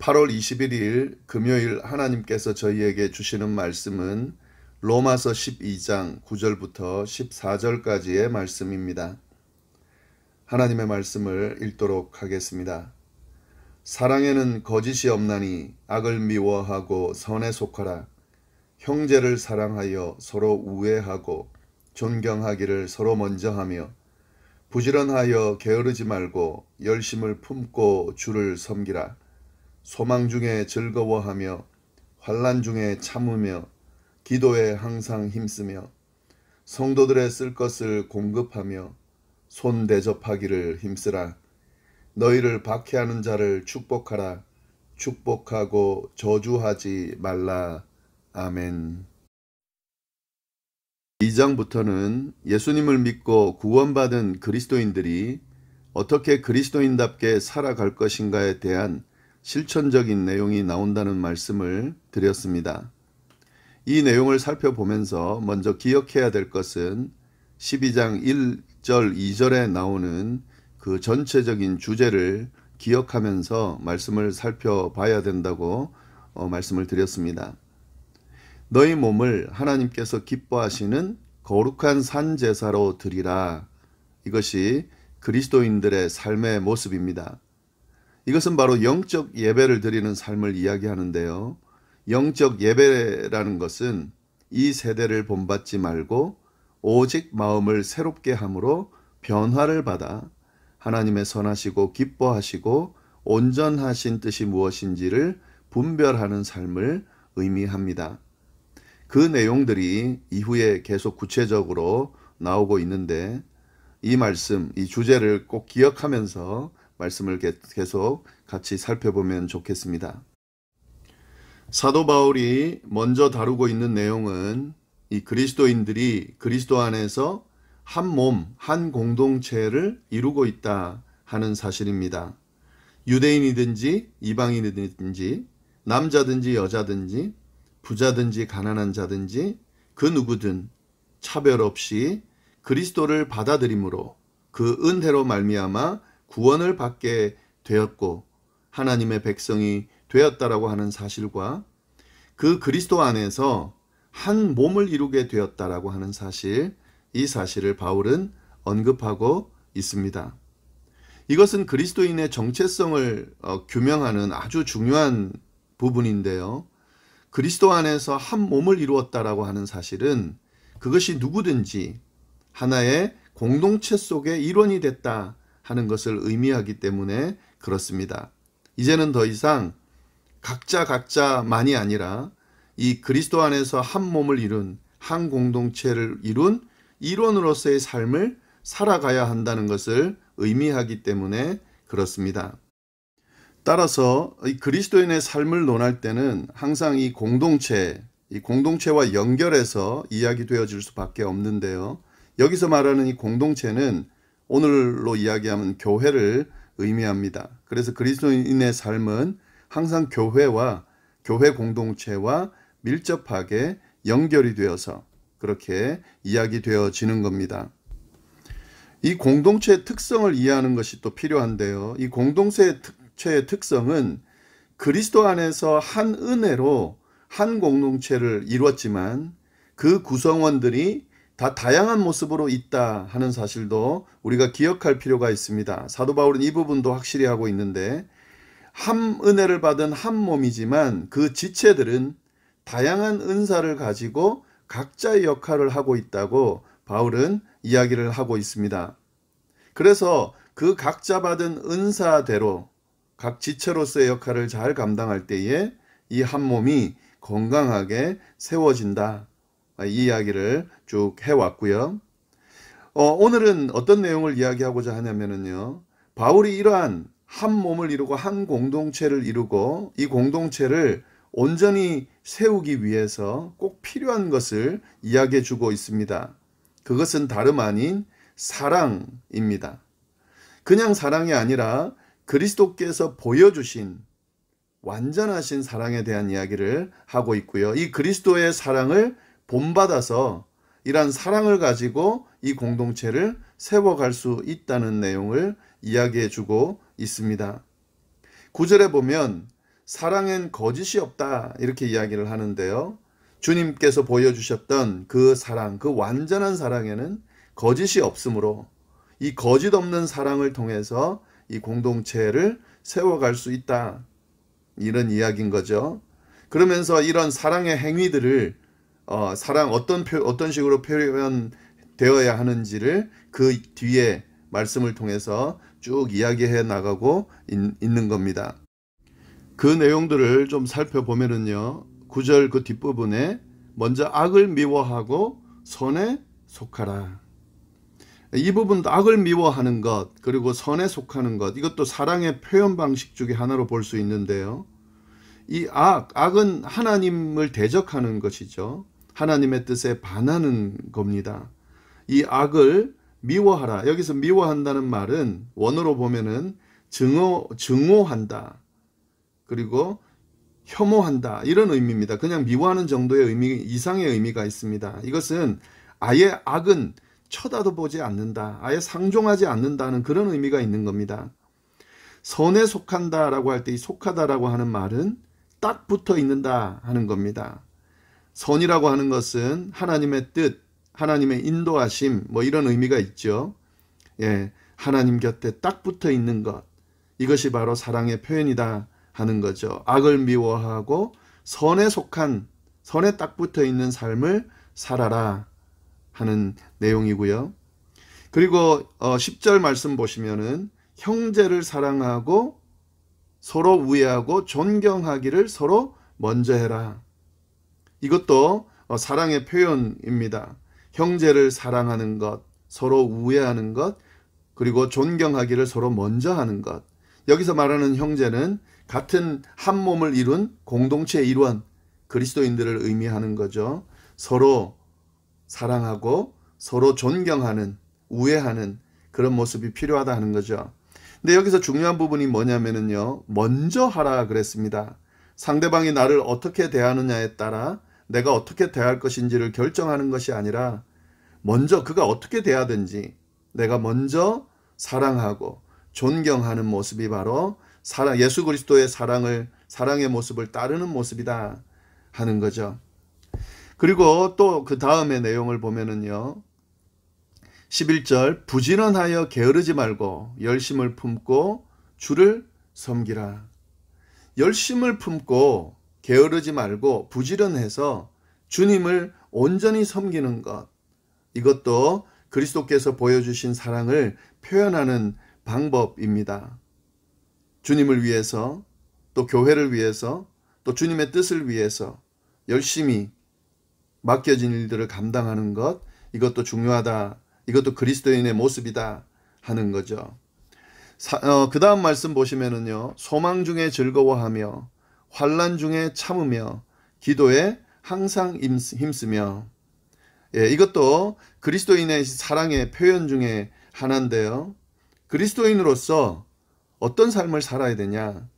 8월 21일 금요일 하나님께서 저희에게 주시는 말씀은 로마서 12장 9절부터 14절까지의 말씀입니다. 하나님의 말씀을 읽도록 하겠습니다. 사랑에는 거짓이 없나니 악을 미워하고 선에 속하라. 형제를 사랑하여 서로 우애하고 존경하기를 서로 먼저 하며 부지런하여 게으르지 말고 열심을 품고 주를 섬기라. 소망 중에 즐거워하며 환난 중에 참으며 기도에 항상 힘쓰며 성도들의 쓸 것을 공급하며 손 대접하기를 힘쓰라. 너희를 박해하는 자를 축복하라. 축복하고 저주하지 말라. 아멘. 2장부터는 예수님을 믿고 구원받은 그리스도인들이 어떻게 그리스도인답게 살아갈 것인가에 대한 실천적인 내용이 나온다는 말씀을 드렸습니다. 이 내용을 살펴보면서 먼저 기억해야 될 것은 12장 1절 2절에 나오는 그 전체적인 주제를 기억하면서 말씀을 살펴봐야 된다고 말씀을 드렸습니다. 너희 몸을 하나님께서 기뻐하시는 거룩한 산제사로 드리라. 이것이 그리스도인들의 삶의 모습입니다. 이것은 바로 영적 예배를 드리는 삶을 이야기하는데요. 영적 예배라는 것은 이 세대를 본받지 말고 오직 마음을 새롭게 함으로 변화를 받아 하나님의 선하시고 기뻐하시고 온전하신 뜻이 무엇인지를 분별하는 삶을 의미합니다. 그 내용들이 이후에 계속 구체적으로 나오고 있는데 이 말씀, 이 주제를 꼭 기억하면서 말씀을 계속 같이 살펴보면 좋겠습니다. 사도 바울이 먼저 다루고 있는 내용은 이 그리스도인들이 그리스도 안에서 한 몸, 한 공동체를 이루고 있다 하는 사실입니다. 유대인이든지 이방인이든지 남자든지 여자든지 부자든지 가난한 자든지 그 누구든 차별 없이 그리스도를 받아들임으로 그 은혜로 말미암아 구원을 받게 되었고 하나님의 백성이 되었다라고 하는 사실과 그 그리스도 안에서 한 몸을 이루게 되었다라고 하는 사실, 이 사실을 바울은 언급하고 있습니다. 이것은 그리스도인의 정체성을 규명하는 아주 중요한 부분인데요. 그리스도 안에서 한 몸을 이루었다라고 하는 사실은 그것이 누구든지 하나의 공동체 속의 일원이 됐다 하는 것을 의미하기 때문에 그렇습니다. 이제는 더 이상 각자만이 아니라 이 그리스도 안에서 한 몸을 이룬 한 공동체를 이룬 일원으로서의 삶을 살아가야 한다는 것을 의미하기 때문에 그렇습니다. 따라서 이 그리스도인의 삶을 논할 때는 항상 이 공동체와 연결해서 이야기되어질 수밖에 없는데요. 여기서 말하는 이 공동체는 오늘로 이야기하면 교회를 의미합니다. 그래서 그리스도인의 삶은 항상 교회 공동체와 밀접하게 연결이 되어서 그렇게 이야기되어지는 겁니다. 이 공동체의 특성을 이해하는 것이 또 필요한데요. 이 공동체의 특성은 그리스도 안에서 한 은혜로 한 공동체를 이루었지만 그 구성원들이 다 다양한 모습으로 있다 하는 사실도 우리가 기억할 필요가 있습니다. 사도 바울은 이 부분도 확실히 하고 있는데 한 은혜를 받은 한 몸이지만 그 지체들은 다양한 은사를 가지고 각자의 역할을 하고 있다고 바울은 이야기를 하고 있습니다. 그래서 그 각자 받은 은사대로 각 지체로서의 역할을 잘 감당할 때에 이 한 몸이 건강하게 세워진다. 이 이야기를 쭉 해왔고요. 오늘은 어떤 내용을 이야기하고자 하냐면요. 바울이 이러한 한 몸을 이루고 한 공동체를 이루고 이 공동체를 온전히 세우기 위해서 꼭 필요한 것을 이야기해 주고 있습니다. 그것은 다름 아닌 사랑입니다. 그냥 사랑이 아니라 그리스도께서 보여주신 완전하신 사랑에 대한 이야기를 하고 있고요. 이 그리스도의 사랑을 본받아서 이러한 사랑을 가지고 이 공동체를 세워갈 수 있다는 내용을 이야기해 주고 있습니다. 9절에 보면 사랑엔 거짓이 없다 이렇게 이야기를 하는데요. 주님께서 보여주셨던 그 사랑, 그 완전한 사랑에는 거짓이 없으므로 이 거짓 없는 사랑을 통해서 이 공동체를 세워갈 수 있다. 이런 이야기인 거죠. 그러면서 이런 사랑의 행위들을 사랑 어떤 식으로 표현되어야 하는지를 그 뒤에 말씀을 통해서 쭉 이야기해 나가고 있는 겁니다. 그 내용들을 좀 살펴보면은요. 9절 그 뒷부분에 먼저 악을 미워하고 선에 속하라. 이 부분도 악을 미워하는 것 그리고 선에 속하는 것 이것도 사랑의 표현 방식 중에 하나로 볼 수 있는데요. 이 악은 하나님을 대적하는 것이죠. 하나님의 뜻에 반하는 겁니다. 이 악을 미워하라. 여기서 미워한다는 말은 원어로 보면은 증오한다. 그리고 혐오한다. 이런 의미입니다. 그냥 미워하는 정도의 의미 이상의 의미가 있습니다. 이것은 아예 악은 쳐다도 보지 않는다. 아예 상종하지 않는다는 그런 의미가 있는 겁니다. 선에 속한다라고 할 때 이 속하다라고 하는 말은 딱 붙어 있는다 하는 겁니다. 선이라고 하는 것은 하나님의 뜻, 하나님의 인도하심 뭐 이런 의미가 있죠. 예, 하나님 곁에 딱 붙어 있는 것. 이것이 바로 사랑의 표현이다 하는 거죠. 악을 미워하고 선에 속한 선에 딱 붙어 있는 삶을 살아라 하는 내용이고요. 그리고 10절 말씀 보시면은 형제를 사랑하고 서로 우애하고 존경하기를 서로 먼저 해라. 이것도 사랑의 표현입니다. 형제를 사랑하는 것, 서로 우애하는 것, 그리고 존경하기를 서로 먼저 하는 것. 여기서 말하는 형제는 같은 한 몸을 이룬 공동체의 일원, 그리스도인들을 의미하는 거죠. 서로 사랑하고 서로 존경하는, 우애하는 그런 모습이 필요하다 하는 거죠. 근데 여기서 중요한 부분이 뭐냐면요. 먼저 하라 그랬습니다. 상대방이 나를 어떻게 대하느냐에 따라 내가 어떻게 대할 것인지를 결정하는 것이 아니라 먼저 그가 어떻게 대하든지 내가 먼저 사랑하고 존경하는 모습이 바로 예수 그리스도의 사랑의 모습을 따르는 모습이다 하는 거죠. 그리고 또 그 다음의 내용을 보면은요. 11절 부지런하여 게으르지 말고 열심을 품고 주를 섬기라. 열심을 품고 게으르지 말고 부지런해서 주님을 온전히 섬기는 것. 이것도 그리스도께서 보여주신 사랑을 표현하는 방법입니다. 주님을 위해서 또 교회를 위해서 또 주님의 뜻을 위해서 열심히 맡겨진 일들을 감당하는 것. 이것도 중요하다. 이것도 그리스도인의 모습이다 하는 거죠. 그 다음 말씀 보시면은요. 소망 중에 즐거워하며 환난 중에 참으며 기도에 항상 힘쓰며. 예, 이것도 그리스도인의 사랑의 표현 중에 하나인데요. 그리스도인으로서 어떤 삶을 살아야 되냐?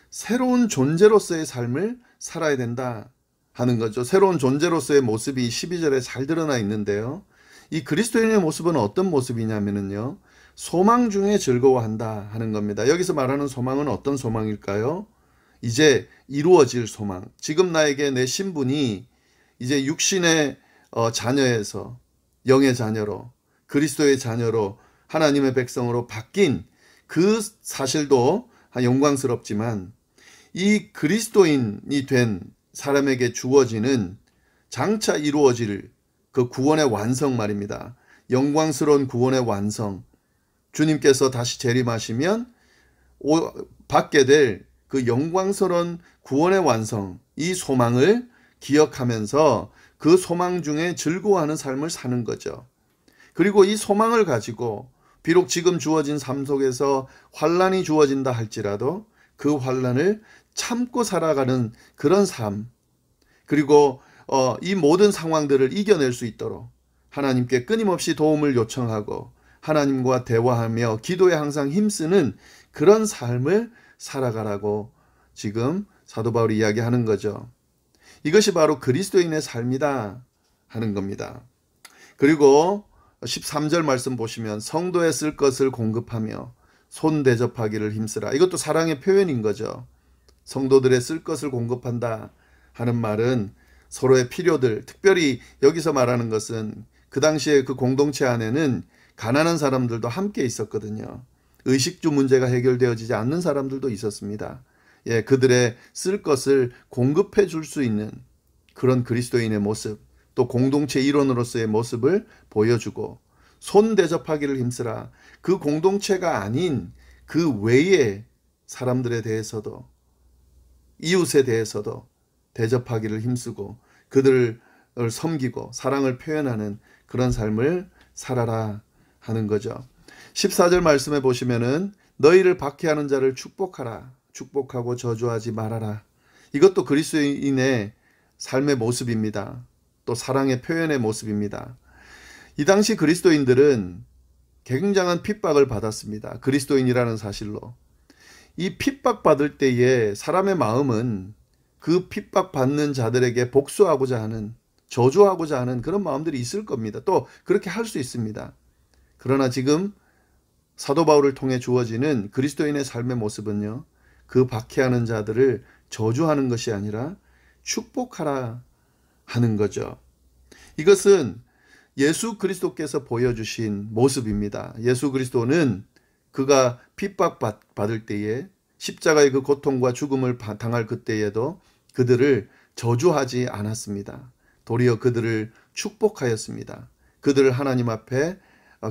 새로운 존재로서의 삶을 살아야 된다 하는 거죠. 새로운 존재로서의 모습이 12절에 잘 드러나 있는데요. 이 그리스도인의 모습은 어떤 모습이냐면요. 소망 중에 즐거워한다 하는 겁니다. 여기서 말하는 소망은 어떤 소망일까요? 이제 이루어질 소망. 지금 나에게 내 신분이 이제 육신의 자녀에서 영의 자녀로 그리스도의 자녀로 하나님의 백성으로 바뀐 그 사실도 영광스럽지만 이 그리스도인이 된 사람에게 주어지는 장차 이루어질 그 구원의 완성 말입니다. 영광스러운 구원의 완성. 주님께서 다시 재림하시면 받게 될 그 영광스러운 구원의 완성. 이 소망을 기억하면서 그 소망 중에 즐거워하는 삶을 사는 거죠. 그리고 이 소망을 가지고 비록 지금 주어진 삶 속에서 환난이 주어진다 할지라도 그 환난을 참고 살아가는 그런 삶. 그리고 이 모든 상황들을 이겨낼 수 있도록 하나님께 끊임없이 도움을 요청하고 하나님과 대화하며 기도에 항상 힘쓰는 그런 삶을 살아가라고 지금 사도 바울이 이야기하는 거죠. 이것이 바로 그리스도인의 삶이다 하는 겁니다. 그리고 13절 말씀 보시면 성도에 쓸 것을 공급하며 손 대접하기를 힘쓰라. 이것도 사랑의 표현인 거죠. 성도들의 쓸 것을 공급한다 하는 말은 서로의 필요들, 특별히 여기서 말하는 것은 그 당시에 그 공동체 안에는 가난한 사람들도 함께 있었거든요. 의식주 문제가 해결되어지지 않는 사람들도 있었습니다. 예, 그들의 쓸 것을 공급해 줄 수 있는 그런 그리스도인의 모습, 또 공동체 일원으로서의 모습을 보여주고 손 대접하기를 힘쓰라. 그 공동체가 아닌 그 외의 사람들에 대해서도, 이웃에 대해서도 대접하기를 힘쓰고 그들을 섬기고 사랑을 표현하는 그런 삶을 살아라 하는 거죠. 14절 말씀해 보시면은 너희를 박해하는 자를 축복하라. 축복하고 저주하지 말아라. 이것도 그리스도인의 삶의 모습입니다. 또 사랑의 표현의 모습입니다. 이 당시 그리스도인들은 굉장한 핍박을 받았습니다. 그리스도인이라는 사실로. 이 핍박받을 때에 사람의 마음은 그 핍박받는 자들에게 복수하고자 하는, 저주하고자 하는 그런 마음들이 있을 겁니다. 또 그렇게 할 수 있습니다. 그러나 지금 사도 바울을 통해 주어지는 그리스도인의 삶의 모습은요, 그 박해하는 자들을 저주하는 것이 아니라 축복하라 하는 거죠. 이것은 예수 그리스도께서 보여주신 모습입니다. 예수 그리스도는 그가 핍박받을 때에 십자가의 그 고통과 죽음을 당할 그때에도 그들을 저주하지 않았습니다. 도리어 그들을 축복하였습니다. 그들을 하나님 앞에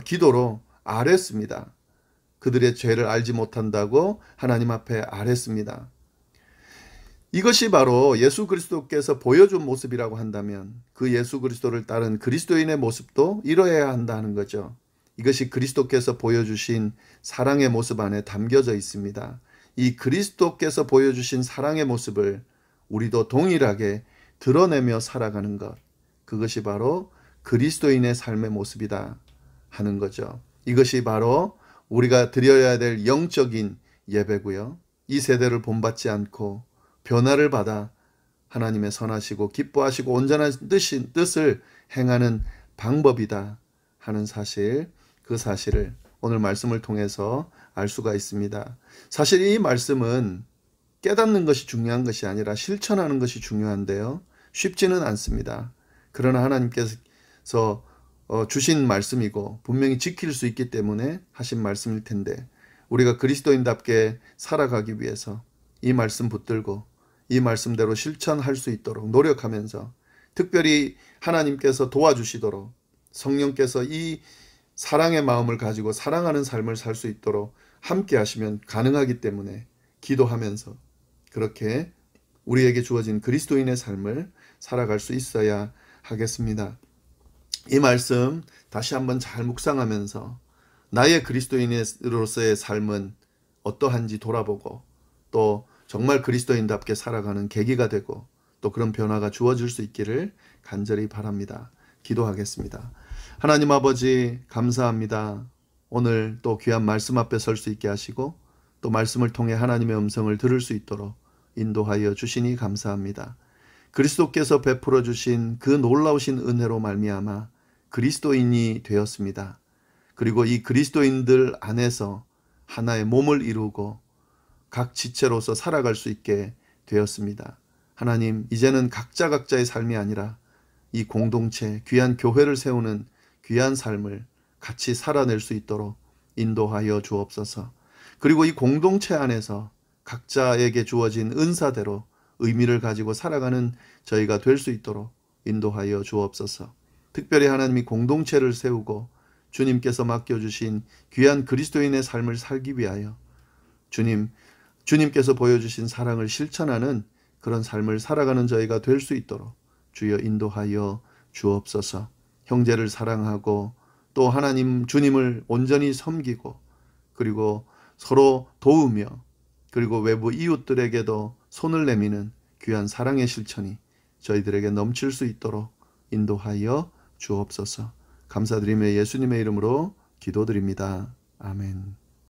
기도로 아뢰었습니다. 그들의 죄를 알지 못한다고 하나님 앞에 아뢰었습니다. 이것이 바로 예수 그리스도께서 보여준 모습이라고 한다면 그 예수 그리스도를 따른 그리스도인의 모습도 이뤄야 한다는 거죠. 이것이 그리스도께서 보여주신 사랑의 모습 안에 담겨져 있습니다. 이 그리스도께서 보여주신 사랑의 모습을 우리도 동일하게 드러내며 살아가는 것, 그것이 바로 그리스도인의 삶의 모습이다 하는 거죠. 이것이 바로 우리가 드려야 될 영적인 예배고요. 이 세대를 본받지 않고 변화를 받아 하나님의 선하시고 기뻐하시고 온전한 뜻을 행하는 방법이다 하는 사실, 그 사실을 오늘 말씀을 통해서 알 수가 있습니다. 사실 이 말씀은 깨닫는 것이 중요한 것이 아니라 실천하는 것이 중요한데요. 쉽지는 않습니다. 그러나 하나님께서 주신 말씀이고 분명히 지킬 수 있기 때문에 하신 말씀일 텐데, 우리가 그리스도인답게 살아가기 위해서 이 말씀 붙들고 이 말씀대로 실천할 수 있도록 노력하면서, 특별히 하나님께서 도와주시도록 성령께서 이 사랑의 마음을 가지고 사랑하는 삶을 살 수 있도록 함께 하시면 가능하기 때문에 기도하면서 그렇게 우리에게 주어진 그리스도인의 삶을 살아갈 수 있어야 하겠습니다. 이 말씀 다시 한번 잘 묵상하면서 나의 그리스도인으로서의 삶은 어떠한지 돌아보고 또 정말 그리스도인답게 살아가는 계기가 되고 또 그런 변화가 주어질 수 있기를 간절히 바랍니다. 기도하겠습니다. 하나님 아버지, 감사합니다. 오늘 또 귀한 말씀 앞에 설 수 있게 하시고 또 말씀을 통해 하나님의 음성을 들을 수 있도록 인도하여 주시니 감사합니다. 그리스도께서 베풀어 주신 그 놀라우신 은혜로 말미암아 그리스도인이 되었습니다. 그리고 이 그리스도인들 안에서 하나의 몸을 이루고 각 지체로서 살아갈 수 있게 되었습니다. 하나님, 이제는 각자의 삶이 아니라 이 공동체, 귀한 교회를 세우는 귀한 삶을 같이 살아낼 수 있도록 인도하여 주옵소서. 그리고 이 공동체 안에서 각자에게 주어진 은사대로 의미를 가지고 살아가는 저희가 될 수 있도록 인도하여 주옵소서. 특별히 하나님이 공동체를 세우고 주님께서 맡겨주신 귀한 그리스도인의 삶을 살기 위하여 주님께서 보여주신 사랑을 실천하는 그런 삶을 살아가는 저희가 될 수 있도록 주여 인도하여 주옵소서. 형제를 사랑하고 또 하나님 주님을 온전히 섬기고 그리고 서로 도우며 그리고 외부 이웃들에게도 손을 내미는 귀한 사랑의 실천이 저희들에게 넘칠 수 있도록 인도하여 주옵소서. 감사드리며 예수님의 이름으로 기도드립니다. 아멘.